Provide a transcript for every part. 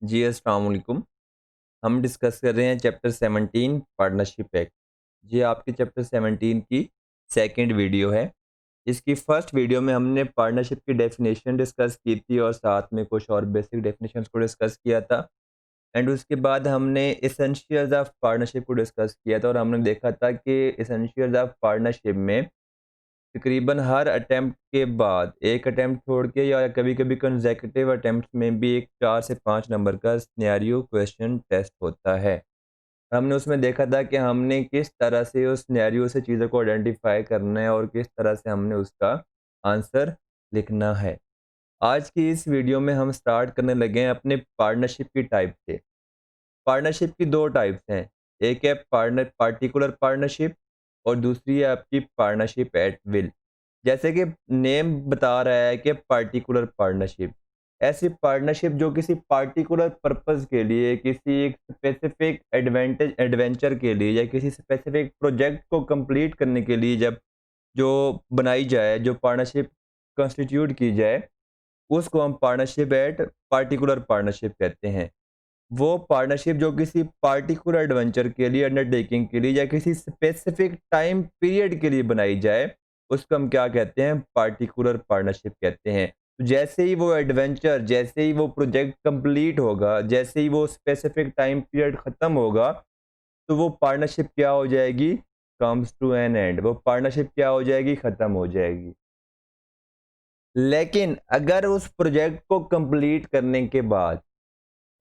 जी अस्सलाम वालेकुम। हम डिस्कस कर रहे हैं चैप्टर 17 पार्टनरशिप एक्ट। ये आपके चैप्टर 17 की सेकंड वीडियो है। इसकी फर्स्ट वीडियो में हमने पार्टनरशिप की डेफिनेशन डिस्कस की थी और साथ में कुछ और बेसिक डेफिनेशंस को डिस्कस किया था। एंड उसके बाद हमने एसेंशियल्स ऑफ पार्टनरशिप को डिस्कस किया था और हमने देखा था कि एसेंशियल्स ऑफ पार्टनरशिप में तकरीबन हर अटेम्प्ट के बाद एक अटेम्प्ट छोड़ के या कभी-कभी कंसेक्यूटिव अटेम्प्ट्स में भी एक 4 से 5 नंबर का सिनेरियो क्वेश्चन टेस्ट होता है। हमने उसमें देखा था कि हमने किस तरह से उस सिनेरियो से चीज़ों को आइडेंटिफ़ाई करना है और किस तरह से हमने उसका आंसर लिखना है। आज की इस वीडियो में हम स्टार्ट करने लगे हैं अपने पार्टनरशिप की टाइप से। पार्टनरशिप की 2 टाइप्स हैं। एक है पार्टिकुलर पार्टनरशिप और दूसरी है आपकी पार्टनरशिप एट विल। जैसे कि नेम बता रहा है कि पार्टिकुलर पार्टनरशिप, ऐसी पार्टनरशिप जो किसी पार्टिकुलर पर्पस के लिए, किसी एक स्पेसिफिक एडवेंचर के लिए या किसी स्पेसिफिक प्रोजेक्ट को कंप्लीट करने के लिए जब जो बनाई जाए, जो पार्टनरशिप कंस्टिट्यूट की जाए, उसको हम पार्टनरशिप एट पार्टिकुलर पार्टनरशिप कहते हैं। वो पार्टनरशिप जो किसी पार्टिकुलर एडवेंचर के लिए, अंडरटेकिंग के लिए या किसी स्पेसिफिक टाइम पीरियड के लिए बनाई जाए, उसको हम क्या कहते हैं? पार्टिकुलर पार्टनरशिप कहते हैं। तो जैसे ही वो एडवेंचर, जैसे ही वो प्रोजेक्ट कंप्लीट होगा, जैसे ही वो स्पेसिफिक टाइम पीरियड खत्म होगा, तो वो पार्टनरशिप क्या हो जाएगी? Comes to an end. वो पार्टनरशिप क्या हो जाएगी? खत्म हो जाएगी। लेकिन अगर उस प्रोजेक्ट को कंप्लीट करने के बाद,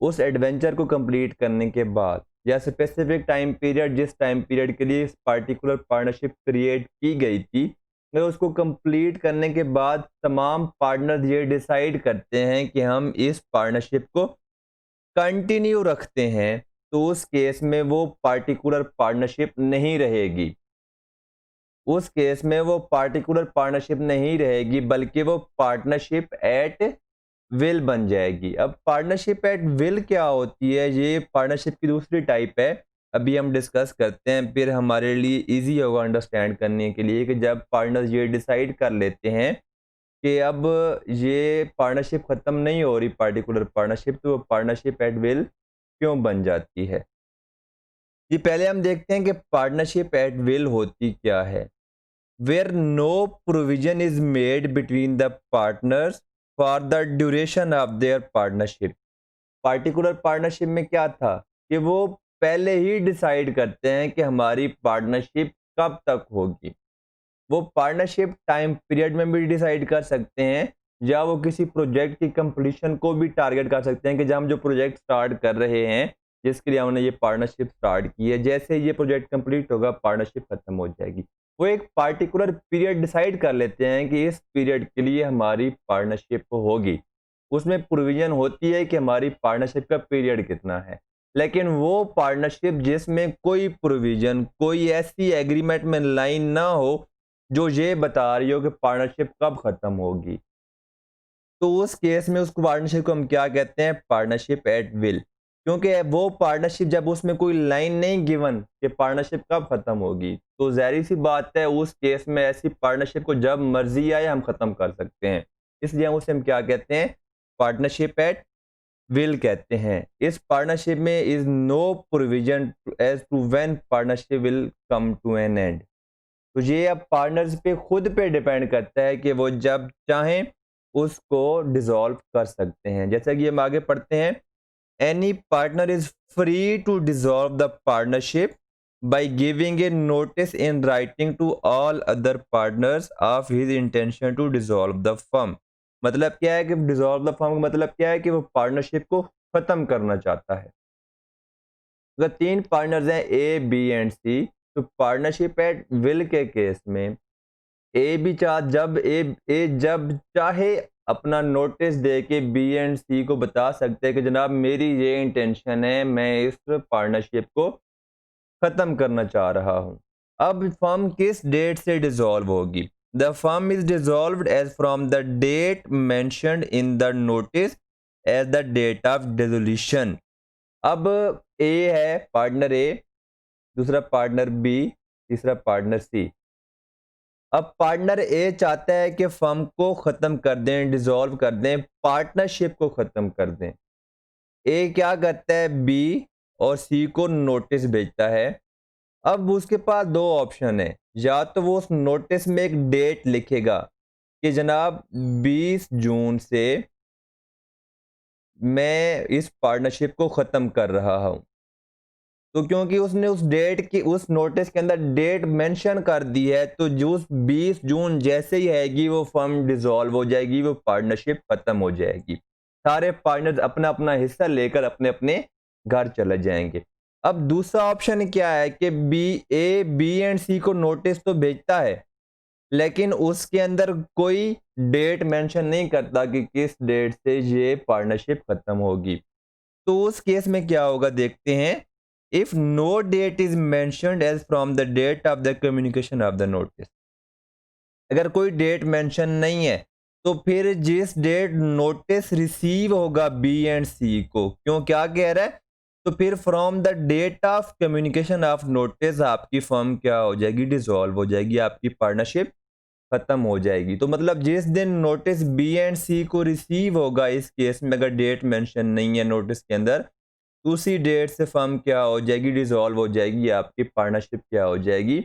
उस एडवेंचर को कंप्लीट करने के बाद या स्पेसिफिक टाइम पीरियड, जिस टाइम पीरियड के लिए इस पार्टिकुलर पार्टनरशिप क्रिएट की गई थी, अगर उसको कंप्लीट करने के बाद तमाम पार्टनर्स ये डिसाइड करते हैं कि हम इस पार्टनरशिप को कंटिन्यू रखते हैं, तो उस केस में वो पार्टिकुलर पार्टनरशिप नहीं रहेगी। उस केस में वो पार्टिकुलर पार्टनरशिप नहीं रहेगी, बल्कि वो पार्टनरशिप एट विल बन जाएगी। अब पार्टनरशिप एट विल क्या होती है? ये पार्टनरशिप की दूसरी टाइप है। अभी हम डिस्कस करते हैं, फिर हमारे लिए ईज़ी होगा अंडरस्टैंड करने के लिए कि जब पार्टनर्स ये डिसाइड कर लेते हैं कि अब ये पार्टनरशिप ख़त्म नहीं हो रही पार्टिकुलर पार्टनरशिप, तो वो पार्टनरशिप एट विल क्यों बन जाती है? जी, पहले हम देखते हैं कि पार्टनरशिप एट विल होती क्या है? Where no provision is made between the partners for the duration of their partnership। Particular partnership में क्या था कि वो पहले ही डिसाइड करते हैं कि हमारी पार्टनरशिप कब तक होगी। वो पार्टनरशिप टाइम पीरियड में भी डिसाइड कर सकते हैं या वो किसी प्रोजेक्ट की कंप्लीशन को भी टारगेट कर सकते हैं कि जब हम जो प्रोजेक्ट स्टार्ट कर रहे हैं, जिसके लिए हमने ये पार्टनरशिप स्टार्ट की है, जैसे ही ये प्रोजेक्ट कंप्लीट होगा पार्टनरशिप खत्म हो जाएगी। वो एक पार्टिकुलर पीरियड डिसाइड कर लेते हैं कि इस पीरियड के लिए हमारी पार्टनरशिप होगी। उसमें प्रोविजन होती है कि हमारी पार्टनरशिप का पीरियड कितना है। लेकिन वो पार्टनरशिप जिसमें कोई प्रोविजन, कोई ऐसी एग्रीमेंट में लाइन ना हो जो ये बता रही हो कि पार्टनरशिप कब खत्म होगी, तो उस केस में उस पार्टनरशिप को हम क्या कहते हैं? Partnership at will. क्योंकि वो पार्टनरशिप जब उसमें कोई लाइन नहीं गिवन कि पार्टनरशिप कब खत्म होगी, तो ज़ाहिर सी बात है उस केस में ऐसी पार्टनरशिप को जब मर्जी आए हम खत्म कर सकते हैं। इसलिए उसे हम क्या कहते हैं? पार्टनरशिप एट विल कहते हैं। इस पार्टनरशिप में is no provision as to when partnership will come to an end. तो ये अब पार्टनर्स पे खुद पे डिपेंड करता है कि वो जब चाहें उसको डिसॉल्व कर सकते हैं। जैसा कि हम आगे पढ़ते हैं, any partner is free to dissolve the partnership by giving a notice in writing to all other partners of his intention to dissolve the firm. मतलब क्या है कि डिसॉल्व द फर्म का मतलब क्या है कि वो पार्टनरशिप को खत्म करना चाहता है। अगर 3 पार्टनर्स हैं ए, बी एंड सी, तो पार्टनरशिप एट विल के केस में ए भी जब चाहे अपना नोटिस दे के बी एंड सी को बता सकते हैं कि जनाब मेरी ये इंटेंशन है, मैं इस पार्टनरशिप को खत्म करना चाह रहा हूँ। अब फर्म किस डेट से डिसॉल्व होगी? The firm is dissolved as from the date mentioned in the notice as the date of dissolution. अब ए है पार्टनर ए, दूसरा पार्टनर बी, तीसरा पार्टनर सी। अब पार्टनर ए चाहता है कि फर्म को खत्म कर दें, डिसॉल्व कर दें, पार्टनरशिप को खत्म कर दें। ए क्या करता है, बी और सी को नोटिस भेजता है। अब उसके पास दो ऑप्शन है, या तो वो उस नोटिस में एक डेट लिखेगा कि जनाब 20 जून से मैं इस पार्टनरशिप को ख़त्म कर रहा हूँ। तो क्योंकि उसने उस डेट की उस नोटिस के अंदर डेट मेंशन कर दी है, तो जो 20 जून जैसे ही आएगी वो फर्म डिसॉल्व हो जाएगी, वो पार्टनरशिप खत्म हो जाएगी। सारे पार्टनर्स अपना अपना हिस्सा लेकर अपने अपने घर चले जाएंगे। अब दूसरा ऑप्शन क्या है कि बी एंड सी को नोटिस तो भेजता है, लेकिन उसके अंदर कोई डेट मेंशन नहीं करता कि किस डेट से ये पार्टनरशिप खत्म होगी। तो उस केस में क्या होगा देखते हैं। If no date is mentioned as from the date of the communication of the notice, अगर कोई डेट मेंशन नहीं है तो फिर जिस डेट नोटिस रिसीव होगा बी एंड सी को, क्यों क्या कह रहा है, तो फिर from the date of communication of notice आपकी फर्म क्या हो जाएगी, डिसॉल्व हो जाएगी, आपकी पार्टनरशिप खत्म हो जाएगी। तो मतलब जिस दिन नोटिस बी एंड सी को रिसीव होगा, इस केस में अगर डेट मेंशन नहीं है नोटिस के अंदर, उसी डेट से फर्म क्या हो जाएगी, डिसॉल्व हो जाएगी, आपकी पार्टनरशिप क्या हो जाएगी,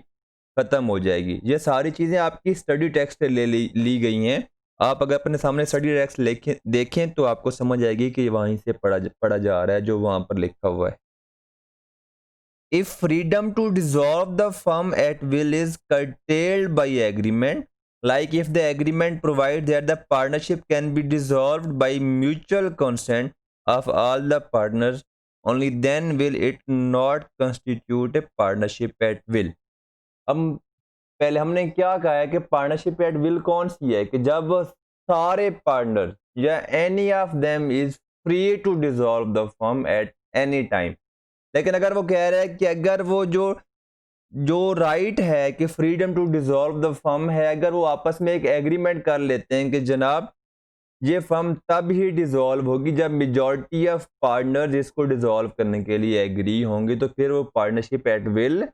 खत्म हो जाएगी। ये सारी चीजें आपकी स्टडी टेक्स्ट से ली गई हैं। आप अगर अपने सामने स्टडी टेक्स्ट देखें तो आपको समझ आएगी कि वहीं से पढ़ा जा रहा है जो वहां पर लिखा हुआ है। If freedom to dissolve the firm at will is curtailed by agreement, like if the agreement provides that the partnership can be dissolved by mutual consent of all the partners, only then will it not constitute a partnership at will. अब पहले हमने क्या कहा है कि partnership at will कौन सी है, कि जब सारे पार्टनर या any of them is free to dissolve the firm at any time. लेकिन अगर वो कह रहा है कि अगर वो जो जो राइट है कि freedom to dissolve the firm है, अगर वो आपस में एक एग्रीमेंट कर लेते हैं कि जनाब ये फर्म तब ही डिसॉल्व होगी जब मेजॉरिटी ऑफ पार्टनर इसको डिसॉल्व करने के लिए एग्री होंगे, तो फिर वो पार्टनरशिप एट विल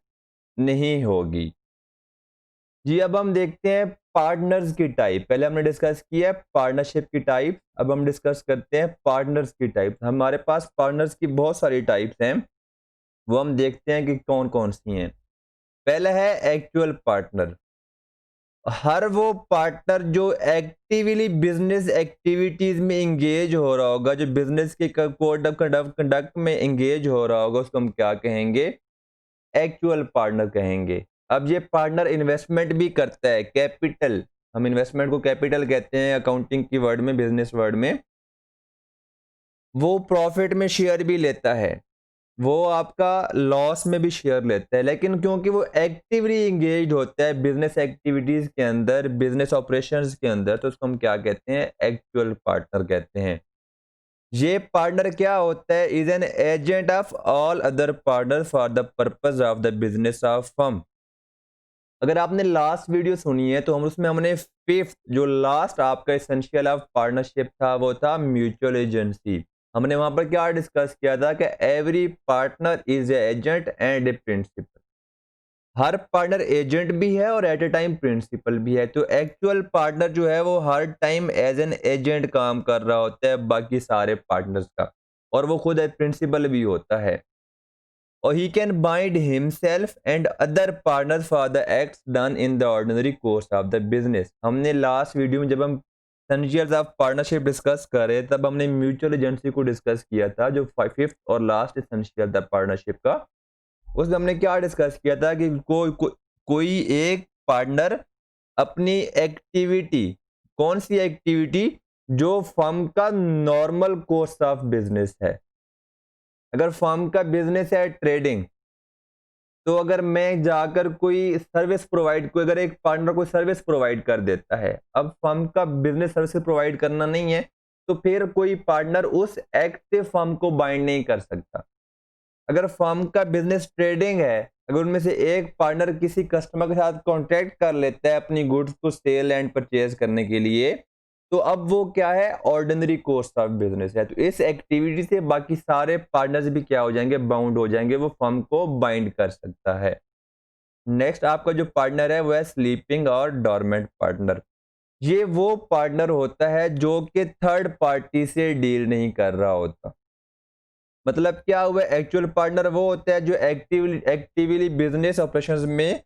नहीं होगी। जी, अब हम देखते हैं पार्टनर्स की टाइप। पहले हमने डिस्कस किया पार्टनरशिप की टाइप, अब हम डिस्कस करते हैं पार्टनर्स की टाइप। हमारे पास पार्टनर्स की बहुत सारी टाइप्स हैं, वो हम देखते हैं कि कौन कौन सी हैं। पहला है एक्चुअल पार्टनर। हर वो पार्टनर जो एक्टिवली बिजनेस एक्टिविटीज में इंगेज हो रहा होगा, जो बिजनेस के कोड ऑफ कंडक्ट में इंगेज हो रहा होगा, उसको हम क्या कहेंगे, एक्चुअल पार्टनर कहेंगे। अब ये पार्टनर इन्वेस्टमेंट भी करता है, कैपिटल, हम इन्वेस्टमेंट को कैपिटल कहते हैं अकाउंटिंग की वर्ड में, बिजनेस वर्ड में। वो प्रॉफिट में शेयर भी लेता है, वो आपका लॉस में भी शेयर लेता है, लेकिन क्योंकि वो एक्टिवली एंगेज होता है बिजनेस एक्टिविटीज के अंदर, बिजनेस ऑपरेशंस के अंदर, तो उसको हम क्या कहते हैं, एक्चुअल पार्टनर कहते हैं। ये पार्टनर क्या होता है, is an agent of all other partner for the purpose of the business of firm. अगर आपने लास्ट वीडियो सुनी है तो हमने फिफ्थ जो लास्ट आपका एसेंशियल ऑफ पार्टनरशिप था वो था म्यूचुअल एजेंसी। हमने वहां पर क्या डिस्कस किया था कि every partner is agent and a principal. हर पार्टनर एजेंट भी है और एट ए टाइम प्रिंसिपल भी है। तो एक्चुअल पार्टनर जो है वो हर टाइम एज एन एजेंट काम कर रहा होता है बाकी सारे पार्टनर्स का, और वो खुद एक प्रिंसिपल भी होता है। और he can bind himself and other partners for the acts done in the ordinary course of the business। हमने लास्ट वीडियो में जब हम essentials ऑफ पार्टनरशिप डिस्कस कर रहे तब हमने म्यूचुअल एजेंसी को डिस्कस किया था, जो फिफ्थ और लास्ट एसेंशियल था पार्टनरशिप का। उसमें हमने क्या डिस्कस किया था कि कोई एक पार्टनर अपनी एक्टिविटी, कौन सी एक्टिविटी, जो फर्म का नॉर्मल कोर्स ऑफ बिजनेस है। अगर फर्म का बिजनेस है ट्रेडिंग, तो अगर मैं जाकर कोई सर्विस प्रोवाइड, कोई अगर एक पार्टनर को सर्विस प्रोवाइड कर देता है, अब फर्म का बिजनेस सर्विस प्रोवाइड करना नहीं है, तो फिर कोई पार्टनर उस एक्टिव फर्म को बाइंड नहीं कर सकता। अगर फर्म का बिजनेस ट्रेडिंग है, अगर उनमें से एक पार्टनर किसी कस्टमर के साथ कॉन्ट्रैक्ट कर लेता है अपनी गुड्स को सेल एंड परचेज करने के लिए, तो अब वो क्या है, ऑर्डिनरी कोर्स ऑफ बिजनेस है। तो इस एक्टिविटी से बाकी सारे पार्टनर्स भी क्या हो जाएंगे, बाउंड हो जाएंगे, वो फर्म को बाइंड कर सकता है। नेक्स्ट आपका जो पार्टनर है वो है स्लीपिंग और डॉर्मेंट पार्टनर। ये वो पार्टनर होता है जो कि थर्ड पार्टी से डील नहीं कर रहा होता। मतलब क्या हुआ, एक्चुअल पार्टनर वो होता है जो एक्टिवली बिजनेस ऑपरेशंस में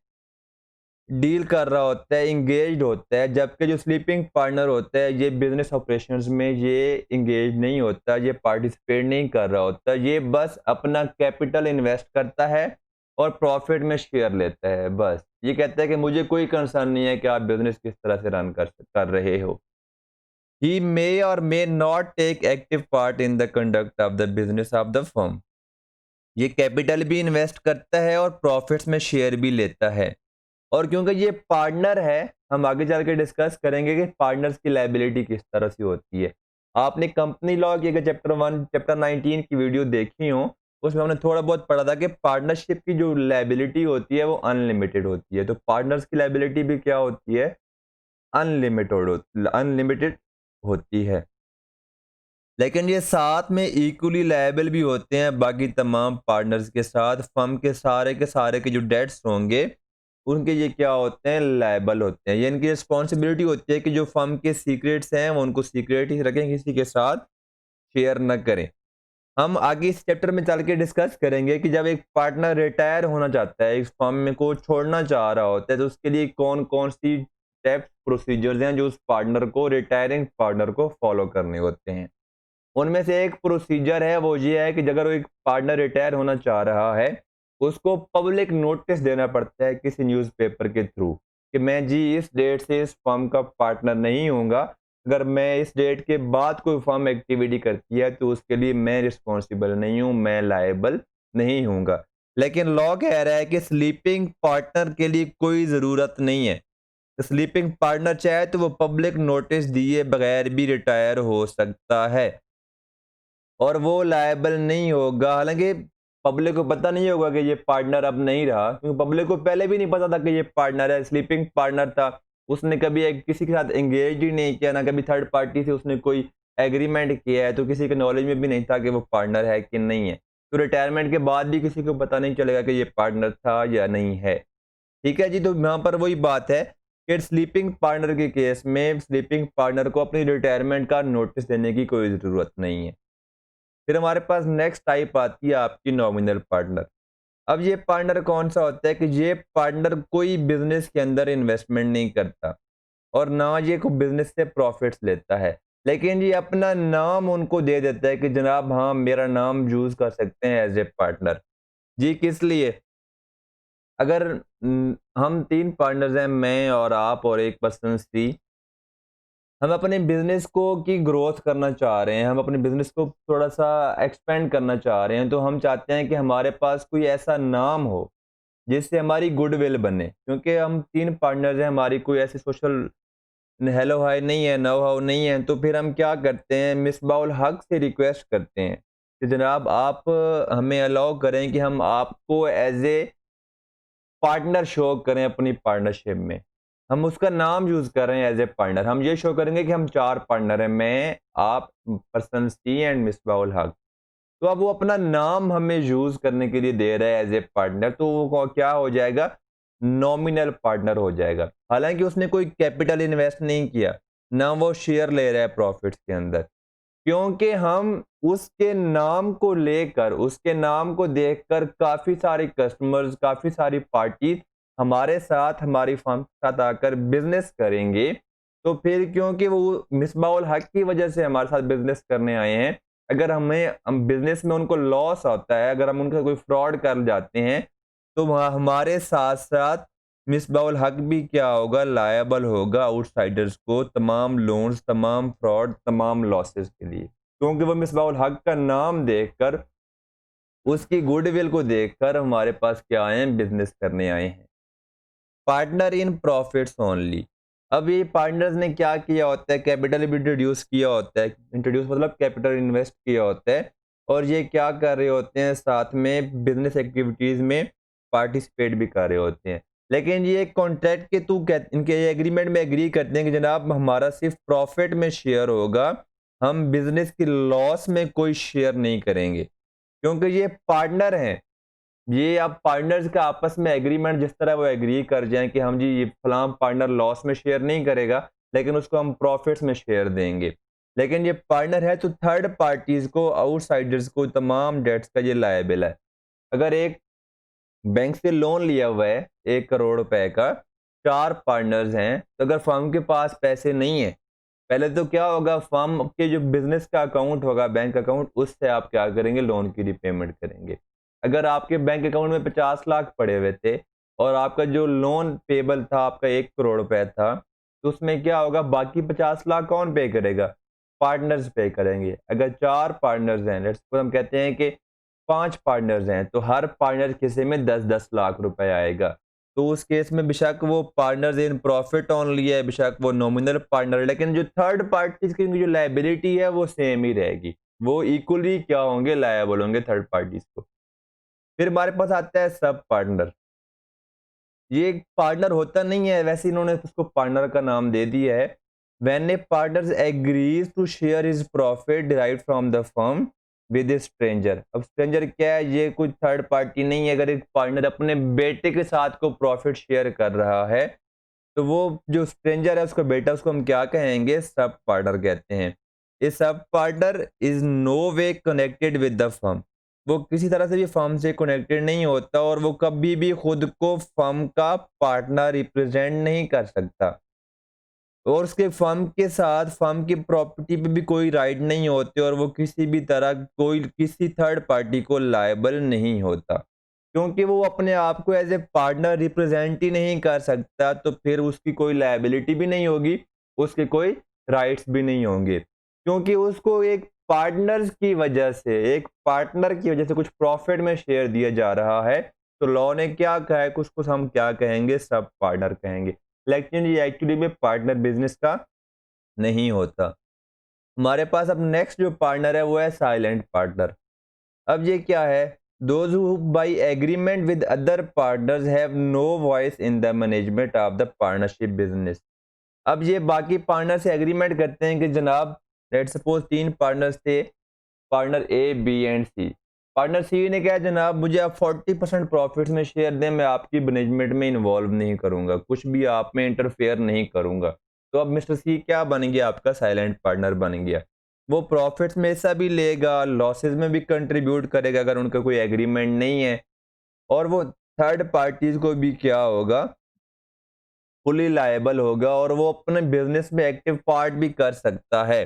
डील कर रहा होता है, इंगेज्ड होता है, जबकि जो स्लीपिंग पार्टनर होता है ये बिजनेस ऑपरेशंस में ये इंगेज नहीं होता, ये पार्टिसिपेट नहीं कर रहा होता, ये बस अपना कैपिटल इन्वेस्ट करता है और प्रॉफिट में शेयर लेता है। बस ये कहता है कि मुझे कोई कंसर्न नहीं है कि आप बिजनेस किस तरह से रन कर रहे हो। ही मे और may not take active part in the conduct of the business of the firm. ये कैपिटल भी इन्वेस्ट करता है और प्रॉफिट्स में शेयर भी लेता है। और क्योंकि ये पार्टनर है, हम आगे चल के डिस्कस करेंगे कि पार्टनर्स की लायबिलिटी किस तरह से होती है। आपने कंपनी लॉ की अगर चैप्टर 19 की वीडियो देखी हो, उसमें हमने थोड़ा बहुत पढ़ा था कि पार्टनरशिप की जो लायबिलिटी होती है वो अनलिमिटेड होती है। तो पार्टनर्स की लायबिलिटी भी क्या होती है? अनलिमिटेड होती है। लेकिन ये साथ में इक्वली लायबल भी होते हैं बाकी तमाम पार्टनर्स के साथ। फर्म के सारे के जो डेट्स होंगे उनके ये क्या होते हैं? लायबल होते हैं। ये इनकी रिस्पॉन्सिबिलिटी होती है कि जो फर्म के सीक्रेट्स हैं वो उनको सीक्रेट ही रखें, किसी के साथ शेयर न करें। हम आगे इस चैप्टर में चल के डिस्कस करेंगे कि जब एक पार्टनर रिटायर होना चाहता है, इस फर्म में को छोड़ना चाह रहा होता है, तो उसके लिए कौन कौन सी स्टेप्स प्रोसीजर्स हैं जो उस पार्टनर को, रिटायरिंग पार्टनर को फॉलो करने होते हैं। उनमें से एक प्रोसीजर है वो ये है कि अगर एक पार्टनर रिटायर होना चाह रहा है, उसको पब्लिक नोटिस देना पड़ता है किसी न्यूज़पेपर के थ्रू कि मैं जी इस डेट से इस फर्म का पार्टनर नहीं हूँगा। अगर मैं इस डेट के बाद कोई फर्म एक्टिविटी करती है तो उसके लिए मैं रिस्पॉन्सिबल नहीं हूँ, मैं लायबल नहीं हूँगा। लेकिन लॉ कह रहा है कि स्लीपिंग पार्टनर के लिए कोई ज़रूरत नहीं है। स्लीपिंग पार्टनर चाहे तो वो पब्लिक नोटिस दिए बगैर भी रिटायर हो सकता है और वो लायबल नहीं होगा। हालाँकि पब्लिक को पता नहीं होगा कि ये पार्टनर अब नहीं रहा, क्योंकि पब्लिक को पहले भी नहीं पता था कि ये पार्टनर है, स्लीपिंग पार्टनर था। उसने कभी एक किसी के साथ एंगेज ही नहीं किया, ना कभी थर्ड पार्टी से उसने कोई एग्रीमेंट किया है, तो किसी के नॉलेज में भी नहीं था कि वो पार्टनर है कि नहीं है। तो रिटायरमेंट के बाद भी किसी को पता नहीं चलेगा कि ये पार्टनर था या नहीं है। ठीक है जी, तो यहाँ पर वही बात है कि स्लीपिंग पार्टनर के केस में स्लीपिंग पार्टनर को अपनी रिटायरमेंट का नोटिस देने की कोई ज़रूरत नहीं है। फिर हमारे पास नेक्स्ट टाइप आती है आपकी नॉमिनल पार्टनर। अब ये पार्टनर कौन सा होता है कि ये पार्टनर कोई बिजनेस के अंदर इन्वेस्टमेंट नहीं करता और ना ये कोई बिजनेस से प्रॉफिट्स लेता है, लेकिन ये अपना नाम उनको दे देता है कि जनाब हाँ मेरा नाम यूज कर सकते हैं एज ए पार्टनर। जी किस लिए? अगर हम तीन पार्टनर्स हैं, मैं और आप और एक पर्सन सी, हम अपने बिजनेस को की ग्रोथ करना चाह रहे हैं, हम अपने बिजनेस को थोड़ा सा एक्सपेंड करना चाह रहे हैं, तो हम चाहते हैं कि हमारे पास कोई ऐसा नाम हो जिससे हमारी गुडविल बने। क्योंकि हम तीन पार्टनर्स हैं, हमारी कोई ऐसी सोशल हेलो हाय नहीं है, नो हाउ नहीं है, तो फिर हम क्या करते हैं, मिसबाउल हक से रिक्वेस्ट करते हैं कि जनाब आप हमें अलाउ करें कि हम आपको एज ए पार्टनर शो करें अपनी पार्टनरशिप में। हम उसका नाम यूज़ कर रहे हैं एज़ ए पार्टनर। हम ये शो करेंगे कि हम 4 पार्टनर हैं, मैं, आप, person C and Misbah ul Haq. तो अब वो अपना नाम हमें यूज़ करने के लिए दे रहा है एज़ ए पार्टनर, तो वो क्या हो जाएगा? नॉमिनल पार्टनर हो जाएगा। हालाँकि उसने कोई कैपिटल इन्वेस्ट नहीं किया, ना वो शेयर ले रहा है प्रॉफिट्स के अंदर। क्योंकि हम उसके नाम को लेकर, उसके नाम को देखकर काफ़ी सारे कस्टमर्स, काफ़ी सारी पार्टीज़ हमारे साथ, हमारी फर्म के साथ आकर बिज़नेस करेंगे। तो फिर क्योंकि वो मिसबाह-उल हक की वजह से हमारे साथ बिज़नेस करने आए हैं, अगर हम बिज़नेस में उनको लॉस आता है, अगर हम उनका कोई फ्रॉड कर जाते हैं, तो वहाँ हमारे साथ-साथ मिसबाह-उल हक भी क्या होगा? लायबल होगा आउटसाइडर्स को तमाम लोन्स, तमाम फ्रॉड, तमाम लॉसेस के लिए। क्योंकि वो मिसबाह-उल हक का नाम देखकर, उसकी गुडविल को देखकर हमारे पास क्या आए हैं? बिज़नेस करने आए हैं। Partner in profits only. अब ये पार्टनर्स ने क्या किया होता है? कैपिटल भी इंट्रोड्यूस किया होता है। इंट्रोड्यूस मतलब कैपिटल इन्वेस्ट किया होता है और ये क्या कर रहे होते हैं? साथ में बिज़नेस एक्टिविटीज़ में पार्टिसिपेट भी कर रहे होते हैं। लेकिन ये कॉन्ट्रैक्ट के थ्रू इनके ये एग्रीमेंट में एग्री करते हैं कि जनाब हमारा सिर्फ़ प्रॉफिट में शेयर होगा, हम बिज़नेस की लॉस में कोई शेयर नहीं करेंगे। क्योंकि ये पार्टनर हैं। ये अब पार्टनर्स का आपस में एग्रीमेंट जिस तरह वो एग्री कर जाएँ कि हम जी ये फलाँ पार्टनर लॉस में शेयर नहीं करेगा, लेकिन उसको हम प्रॉफिट्स में शेयर देंगे। लेकिन ये पार्टनर है तो थर्ड पार्टीज को, आउटसाइडर्स को तमाम डेट्स का ये लायबिल है। अगर एक बैंक से लोन लिया हुआ है 1 करोड़ रुपए का, 4 पार्टनर्स हैं, तो अगर फर्म के पास पैसे नहीं है, पहले तो क्या होगा, फर्म के जो बिजनेस का अकाउंट होगा, बैंक अकाउंट, उससे आप क्या करेंगे, लोन की रिपेमेंट करेंगे। अगर आपके बैंक अकाउंट में 50 लाख पड़े हुए थे और आपका जो लोन पेबल था आपका 1 करोड़ रुपए था, तो उसमें क्या होगा, बाकी 50 लाख कौन पे करेगा, पार्टनर्स पे करेंगे। अगर 4 पार्टनर्स हैं, लेट्स सपोज हम कहते हैं कि 5 पार्टनर्स हैं, तो हर पार्टनर के हिस्से में 10-10 लाख रुपए आएगा। तो उस केस में बेशक वो पार्टनर्स इन प्रॉफिट ओनली है, बेशक वो नॉमिनल पार्टनर है, लेकिन जो थर्ड पार्टीज की जो लायबिलिटी है वो सेम ही रहेगी। वो इक्वली क्या होंगे, लायबल होंगे थर्ड पार्टीज को। फिर हमारे पास आता है सब पार्टनर। ये एक पार्टनर होता नहीं है, वैसे इन्होंने उसको पार्टनर का नाम दे दिया है। When a partner agrees to share his profit derived from the firm with a stranger. अब स्ट्रेंजर क्या है, ये कोई थर्ड पार्टी नहीं है। अगर एक पार्टनर अपने बेटे के साथ को प्रॉफिट शेयर कर रहा है, तो वो जो स्ट्रेंजर है उसका बेटा, उसको हम क्या कहेंगे, सब पार्टनर कहते हैं। A sub partner is no way connected with the firm. वो किसी तरह से भी फर्म से कनेक्टेड नहीं होता और वो कभी भी खुद को फर्म का पार्टनर रिप्रेजेंट नहीं कर सकता, और उसके फर्म के साथ फर्म की प्रॉपर्टी पे भी कोई राइट नहीं होते, और वो किसी भी तरह कोई किसी थर्ड पार्टी को लायबल नहीं होता, क्योंकि वो अपने आप को एज ए पार्टनर रिप्रेजेंट ही नहीं कर सकता। तो फिर उसकी कोई लायबिलिटी भी नहीं होगी, उसके कोई राइट्स भी नहीं होंगे, क्योंकि उसको एक पार्टनर्स की वजह से, एक पार्टनर की वजह से कुछ प्रॉफिट में शेयर दिया जा रहा है। तो लॉ ने क्या कहा है, उसको हम क्या कहेंगे, सब पार्टनर कहेंगे। लेकिन ये एक्चुअली में पार्टनर बिजनेस का नहीं होता। हमारे पास अब नेक्स्ट जो पार्टनर है वो है साइलेंट पार्टनर। अब ये क्या है, those who by agreement with other partners have no voice in the management of the partnership business. अब ये बाकी पार्टनर से एग्रीमेंट करते हैं कि जनाब, लेट सपोज 3 पार्टनर्स थे, partner A, B and C. Partner C ने कहा, जनाब मुझे आप 40% प्रॉफिट्स में शेयर दें, मैं आपकी मैनेजमेंट में इन्वॉल्व नहीं करूंगा, कुछ भी आप में इंटरफेयर नहीं करूंगा। तो अब मिस्टर सी क्या बन गया, आपका साइलेंट पार्टनर बन गया। वो प्रॉफिट्स में से भी लेगा, लॉसेस में भी कंट्रीब्यूट करेगा अगर उनका कोई एग्रीमेंट नहीं है, और वो थर्ड पार्टीज को भी क्या होगा, फुली लायबल होगा, और वो अपने बिजनेस में एक्टिव पार्ट भी कर सकता है।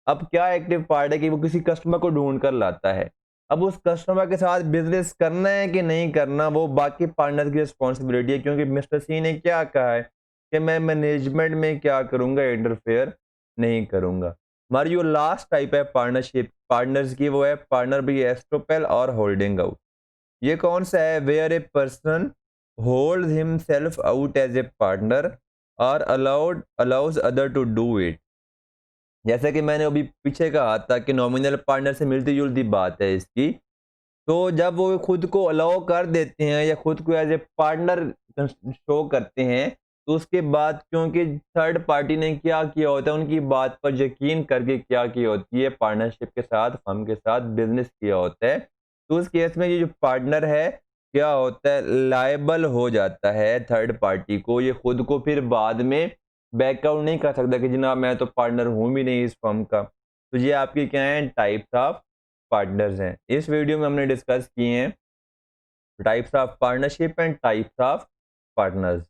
अब क्या एक्टिव पार्ट है कि वो किसी कस्टमर को ढूंढ कर लाता है। अब उस कस्टमर के साथ बिजनेस करना है कि नहीं करना, वो बाकी पार्टनर की रिस्पॉन्सिबिलिटी है, क्योंकि मिस्टर सी ने क्या कहा है कि मैं मैनेजमेंट में क्या करूंगा, इंटरफेयर नहीं करूंगा। हमारी जो लास्ट टाइप है पार्टनरशिप पार्टनर्स की, वो है पार्टनर बी एस्ट्रोपेल और होल्डिंग आउट। ये कौन सा है, where a person hold himself out as a partner और allows other to do it. जैसे कि मैंने अभी पीछे कहा था कि नॉमिनल पार्टनर से मिलती जुलती बात है इसकी। तो जब वो खुद को अलाउ कर देते हैं या खुद को एज ए पार्टनर शो करते हैं, तो उसके बाद क्योंकि थर्ड पार्टी ने क्या किया होता है, उनकी बात पर यकीन करके क्या की होती है, पार्टनरशिप के साथ, फर्म के साथ बिजनेस किया होता है, तो उस केस में ये जो पार्टनर है क्या होता है, लायबल हो जाता है थर्ड पार्टी को। ये खुद को फिर बाद में बैकआउट नहीं कर सकता कि जनाब मैं तो पार्टनर हूं भी नहीं इस फर्म का। तो ये आपके क्या है, टाइप्स ऑफ पार्टनर्स हैं। इस वीडियो में हमने डिस्कस किए हैं types of partnership and types of partners.